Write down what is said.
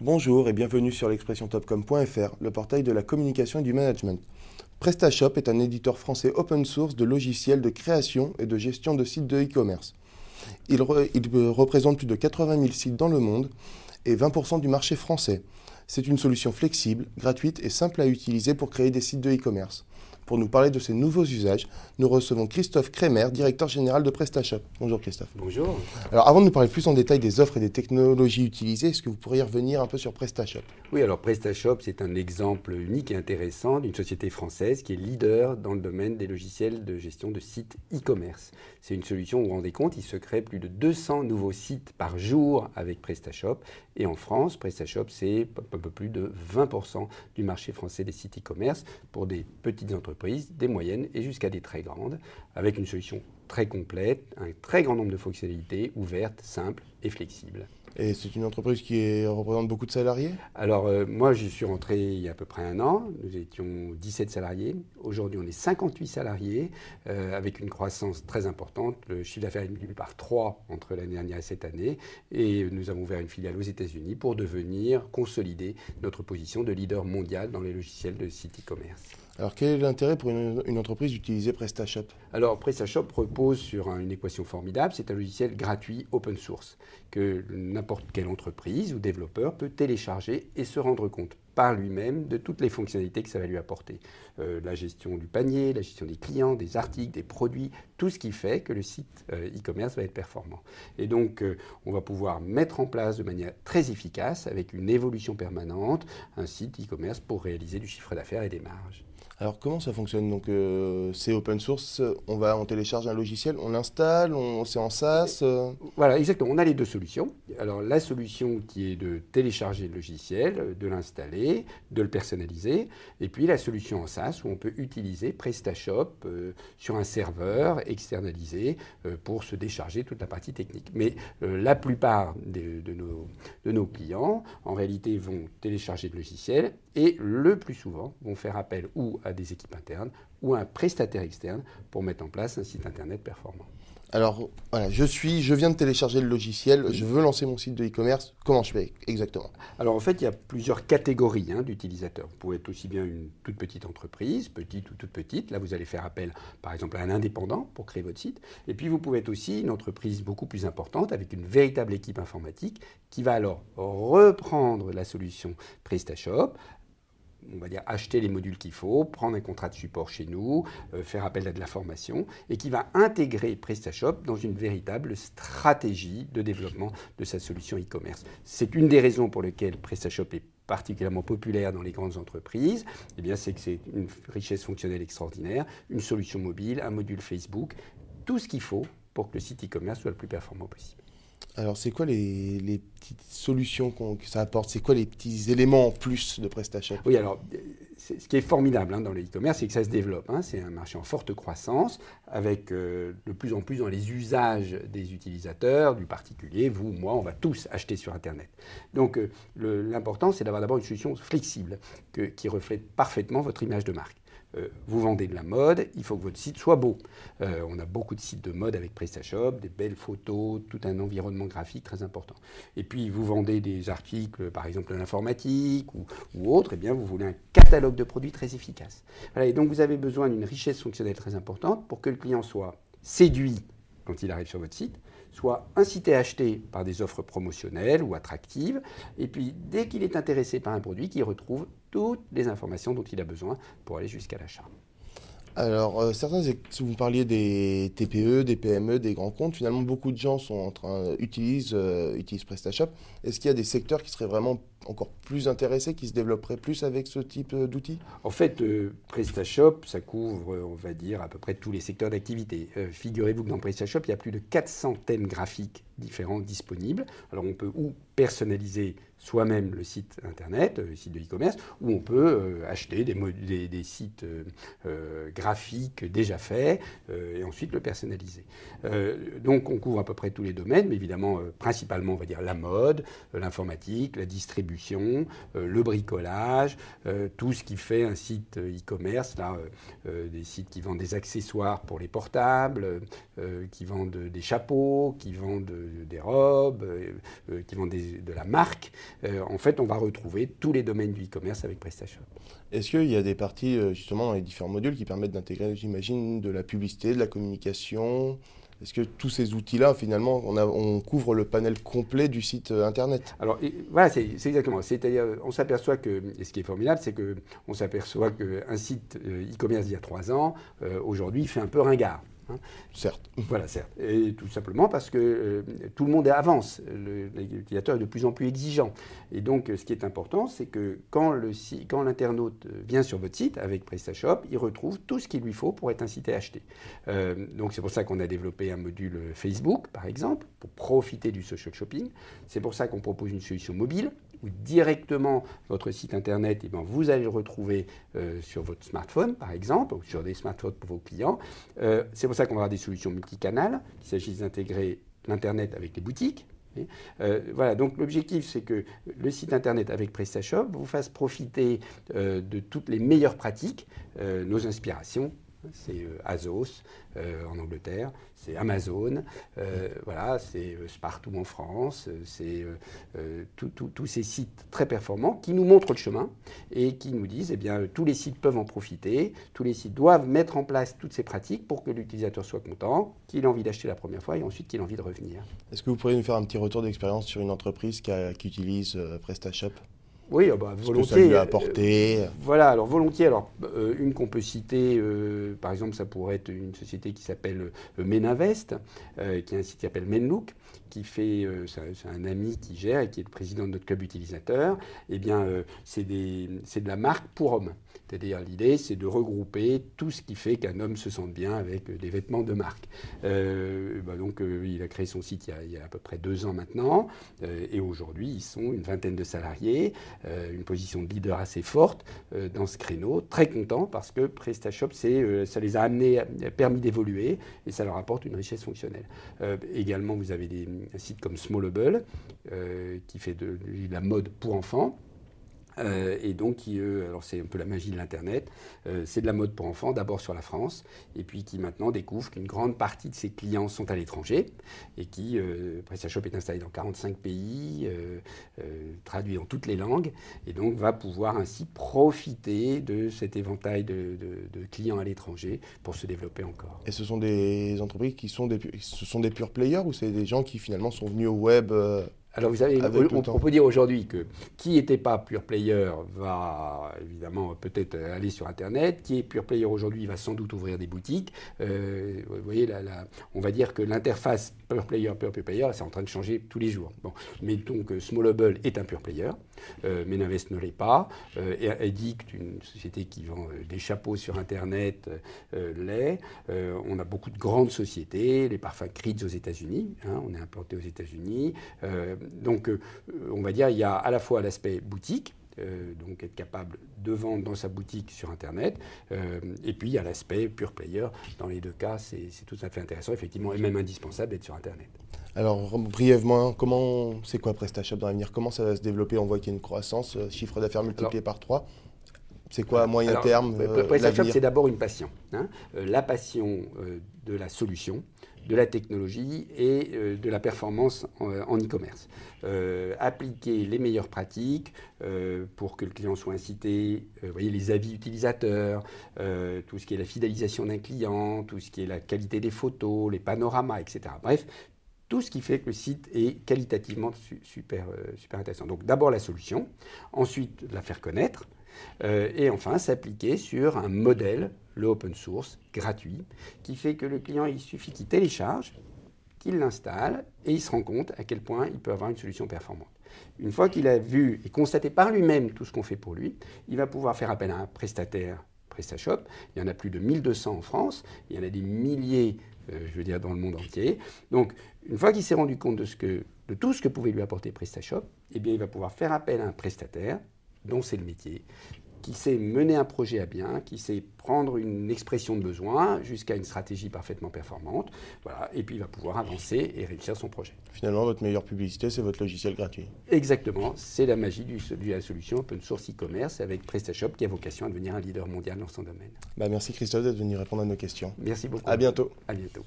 Bonjour et bienvenue sur l'expressiontopcom.fr, le portail de la communication et du management. PrestaShop est un éditeur français open source de logiciels de création et de gestion de sites de e-commerce. Il représente plus de 80 000 sites dans le monde et 20% du marché français. C'est une solution flexible, gratuite et simple à utiliser pour créer des sites de e-commerce. Pour nous parler de ces nouveaux usages, nous recevons Christophe Kremer, directeur général de PrestaShop. Bonjour Christophe. Bonjour. Alors avant de nous parler plus en détail des offres et des technologies utilisées, est-ce que vous pourriez revenir un peu sur PrestaShop? Oui, alors PrestaShop, c'est un exemple unique et intéressant d'une société française qui est leader dans le domaine des logiciels de gestion de sites e-commerce. C'est une solution, vous vous rendez compte, il se crée plus de 200 nouveaux sites par jour avec PrestaShop. Et en France, PrestaShop, c'est un peu plus de 20% du marché français des sites e-commerce pour des petites entreprises, des moyennes et jusqu'à des très grandes, avec une solution très complète, un très grand nombre de fonctionnalités, ouvertes, simples et flexibles. Et c'est une entreprise qui représente beaucoup de salariés? Alors, moi, je suis rentré il y a à peu près un an. Nous étions 17 salariés. Aujourd'hui, on est 58 salariés, avec une croissance très importante. Le chiffre d'affaires est multiplié par 3 entre l'année dernière et cette année. Et nous avons ouvert une filiale aux États-Unis pour devenir, consolider notre position de leader mondial dans les logiciels de site e-commerce. Alors quel est l'intérêt pour une entreprise d'utiliser PrestaShop? Alors, PrestaShop repose sur une équation formidable. C'est un logiciel gratuit open source que n'importe quelle entreprise ou développeur peut télécharger et se rendre compte par lui-même de toutes les fonctionnalités que ça va lui apporter. La gestion du panier, la gestion des clients, des articles, des produits, tout ce qui fait que le site e-commerce va être performant. Et donc, on va pouvoir mettre en place de manière très efficace, avec une évolution permanente, un site e-commerce pour réaliser du chiffre d'affaires et des marges. Alors comment ça fonctionne? Donc c'est open source, on télécharge un logiciel, on l'installe, c'est en SaaS. Voilà, exactement. On a les deux solutions. Alors, la solution qui est de télécharger le logiciel, de l'installer, de le personnaliser. Et puis, la solution en SaaS où on peut utiliser PrestaShop sur un serveur externalisé pour se décharger toute la partie technique. Mais la plupart de nos clients, en réalité, vont télécharger le logiciel et le plus souvent vont faire appel ou à des équipes internes ou à un prestataire externe pour mettre en place un site internet performant. Alors voilà, je viens de télécharger le logiciel, je veux lancer mon site de e-commerce, comment je fais exactement? Alors en fait, il y a plusieurs catégories d'utilisateurs. Vous pouvez être aussi bien une toute petite entreprise, petite ou toute petite. Là, vous allez faire appel, par exemple, à un indépendant pour créer votre site. Et puis, vous pouvez être aussi une entreprise beaucoup plus importante avec une véritable équipe informatique qui va alors reprendre la solution PrestaShop, on va dire acheter les modules qu'il faut, prendre un contrat de support chez nous, faire appel à de la formation, et qui va intégrer PrestaShop dans une véritable stratégie de développement de sa solution e-commerce. C'est une des raisons pour lesquelles PrestaShop est particulièrement populaire dans les grandes entreprises, eh bien, c'est que c'est une richesse fonctionnelle extraordinaire, une solution mobile, un module Facebook, tout ce qu'il faut pour que le site e-commerce soit le plus performant possible. Alors c'est quoi les petites solutions que ça apporte? C'est quoi les petits éléments en plus de PrestaShop? Oui, alors, ce qui est formidable dans le e-commerce, c'est que ça se développe. C'est un marché en forte croissance, avec de plus en plus dans les usages des utilisateurs, du particulier, vous, moi, on va tous acheter sur Internet. Donc, l'important, c'est d'avoir d'abord une solution flexible, qui reflète parfaitement votre image de marque. Vous vendez de la mode, il faut que votre site soit beau. On a beaucoup de sites de mode avec PrestaShop, des belles photos, tout un environnement graphique très important. Et puis vous vendez des articles, par exemple de l'informatique ou autre, eh bien vous voulez un catalogue de produits très efficace. Voilà, et donc vous avez besoin d'une richesse fonctionnelle très importante pour que le client soit séduit quand il arrive sur votre site, soit incité à acheter par des offres promotionnelles ou attractives, et puis dès qu'il est intéressé par un produit, qu'il retrouve toutes les informations dont il a besoin pour aller jusqu'à l'achat. Alors vous parliez des TPE, des PME, des grands comptes, finalement beaucoup de gens utilisent PrestaShop. Est-ce qu'il y a des secteurs qui seraient vraiment encore plus intéressés, qui se développeraient plus avec ce type d'outils? En fait, PrestaShop, ça couvre, on va dire, à peu près tous les secteurs d'activité. Figurez-vous que dans PrestaShop, il y a plus de 400 thèmes graphiques différents disponibles. Alors on peut ou personnaliser soi-même le site internet, le site de e-commerce, ou on peut acheter des sites graphiques déjà faits et ensuite le personnaliser. Donc on couvre à peu près tous les domaines, mais évidemment, principalement, on va dire la mode, l'informatique, la distribution, le bricolage, tout ce qui fait un site e-commerce, des sites qui vendent des accessoires pour les portables, qui vendent des chapeaux, qui vendent des robes, qui vendent de la marque. En fait, on va retrouver tous les domaines du e-commerce avec PrestaShop. Est-ce qu'il y a des parties justement dans les différents modules qui permettent d'intégrer, j'imagine, de la publicité, de la communication? Est-ce que tous ces outils-là, finalement, on couvre le panel complet du site Internet? Alors voilà, c'est exactement. C'est-à-dire, on s'aperçoit que, et ce qui est formidable, c'est qu'on s'aperçoit qu'un site e-commerce d'il y a 3 ans, aujourd'hui, fait un peu ringard. Hein. Certes. Voilà, certes. Et tout simplement parce que tout le monde avance. L'utilisateur est de plus en plus exigeant. Et donc, ce qui est important, c'est que quand l'internaute vient sur votre site avec PrestaShop, il retrouve tout ce qu'il lui faut pour être incité à acheter. Donc, c'est pour ça qu'on a développé un module Facebook, par exemple, pour profiter du social shopping. C'est pour ça qu'on propose une solution mobile où directement votre site internet, eh bien, vous allez le retrouver sur votre smartphone, par exemple, ou sur des smartphones pour vos clients. C'est pour ça qu'on va avoir des solutions multicanales. Il s'agit d'intégrer l'internet avec les boutiques. Voilà, donc l'objectif, c'est que le site internet avec PrestaShop vous fasse profiter de toutes les meilleures pratiques, nos inspirations. C'est Azos en Angleterre, c'est Amazon, voilà, c'est Spartoo en France, c'est tous ces sites très performants qui nous montrent le chemin et qui nous disent, eh bien, tous les sites peuvent en profiter, tous les sites doivent mettre en place toutes ces pratiques pour que l'utilisateur soit content, qu'il ait envie d'acheter la première fois et ensuite qu'il ait envie de revenir. Est-ce que vous pourriez nous faire un petit retour d'expérience sur une entreprise qui utilise PrestaShop? Oui, volontiers. Ce que ça lui a apporté. Voilà, alors volontiers. Alors, une qu'on peut citer, par exemple, ça pourrait être une société qui s'appelle Menavest, qui a un site qui s'appelle Menlook, qui fait, c'est un ami qui gère et qui est le président de notre club utilisateur. Eh bien, c'est de la marque pour hommes. C'est-à-dire, l'idée, c'est de regrouper tout ce qui fait qu'un homme se sente bien avec des vêtements de marque. Donc, il a créé son site il y a à peu près 2 ans maintenant. Et aujourd'hui, ils sont une vingtaine de salariés, une position de leader assez forte dans ce créneau. Très contents parce que PrestaShop, ça les a permis d'évoluer et ça leur apporte une richesse fonctionnelle. Également, vous avez un site comme Smallable qui fait de la mode pour enfants. Et donc, alors c'est un peu la magie de l'Internet, c'est de la mode pour enfants, d'abord sur la France, et puis qui maintenant découvre qu'une grande partie de ses clients sont à l'étranger, et qui, PrestaShop est installé dans 45 pays, traduit dans toutes les langues, et donc va pouvoir ainsi profiter de cet éventail de clients à l'étranger pour se développer encore. Et ce sont des entreprises qui sont des pure players ou c'est des gens qui finalement sont venus au web Alors vous savez, on peut dire aujourd'hui que qui n'était pas pure player va évidemment peut-être aller sur Internet, qui est pure player aujourd'hui va sans doute ouvrir des boutiques. Vous voyez, on va dire que l'interface pure player, c'est en train de changer tous les jours. Bon. Mais donc Smallable est un pure player, Menavest ne l'est pas, et Edict, une société qui vend des chapeaux sur Internet, l'est. On a beaucoup de grandes sociétés, les parfums Creeds aux États-Unis, hein, on est implanté aux États-Unis. Donc, on va dire, il y a à la fois l'aspect boutique, donc être capable de vendre dans sa boutique sur Internet, et puis il y a l'aspect pure player. Dans les 2 cas, c'est tout à fait intéressant, effectivement, et même indispensable d'être sur Internet. Alors, brièvement, c'est quoi PrestaShop dans l'avenir? Comment ça va se développer? On voit qu'il y a une croissance, chiffre d'affaires multiplié par 3. C'est quoi à moyen terme PrestaShop, c'est d'abord une passion. Hein, la passion de la solution, de la technologie et de la performance en e-commerce. Appliquer les meilleures pratiques pour que le client soit incité, vous voyez, les avis utilisateurs, tout ce qui est la fidélisation d'un client, tout ce qui est la qualité des photos, les panoramas, etc. Bref, tout ce qui fait que le site est qualitativement super intéressant. Donc d'abord la solution, ensuite la faire connaître, et enfin s'appliquer sur un modèle, le open source, gratuit, qui fait que le client, il suffit qu'il télécharge, qu'il l'installe, et il se rend compte à quel point il peut avoir une solution performante. Une fois qu'il a vu et constaté par lui-même tout ce qu'on fait pour lui, il va pouvoir faire appel à un prestataire PrestaShop. Il y en a plus de 1200 en France, il y en a des milliers, dans le monde entier. Donc, une fois qu'il s'est rendu compte de tout ce que pouvait lui apporter PrestaShop, eh bien, il va pouvoir faire appel à un prestataire dont c'est le métier, qui sait mener un projet à bien, qui sait prendre une expression de besoin jusqu'à une stratégie parfaitement performante, voilà, et puis il va pouvoir avancer et réussir son projet. Finalement, votre meilleure publicité, c'est votre logiciel gratuit. Exactement, c'est la magie de la solution open source e-commerce avec PrestaShop qui a vocation à devenir un leader mondial dans son domaine. Merci Christophe d'être venu répondre à nos questions. Merci beaucoup. À bientôt. À bientôt.